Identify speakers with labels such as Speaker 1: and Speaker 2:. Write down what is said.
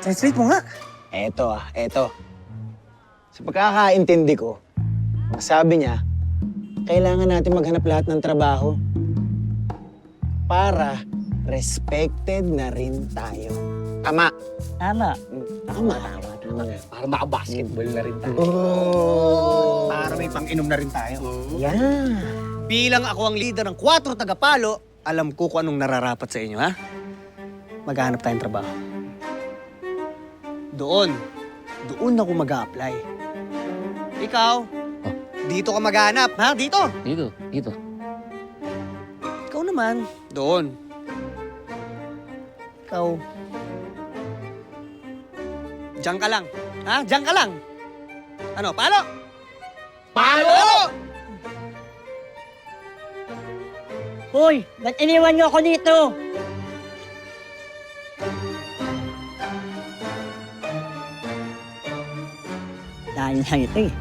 Speaker 1: Translate mo nga.
Speaker 2: Eto. Sa pagkakaintindi ko, ang sabi niya, kailangan natin maghanap lahat ng trabaho para respected na rin tayo. Tama.
Speaker 1: Tama.
Speaker 2: Tama.
Speaker 3: Para makabasketball na rin tayo.
Speaker 1: Para may pang-inom na rin tayo.
Speaker 2: Yan.
Speaker 1: Bilang ako ang leader ng 4 tagapalo, alam ko kung anong nararapat sa inyo, ha? Maghahanap tayong trabaho. Doon ako mag-a-apply. Ikaw, dito ka maghanap, ha? Dito.
Speaker 3: Dito.
Speaker 1: Ikaw naman, doon. Ikaw, diyan ka lang. Ha? Diyan ka lang. Ano, palo?
Speaker 3: Palo!
Speaker 4: Hoy, ba't iniwan niyo ako dito? Dahil sa ito eh.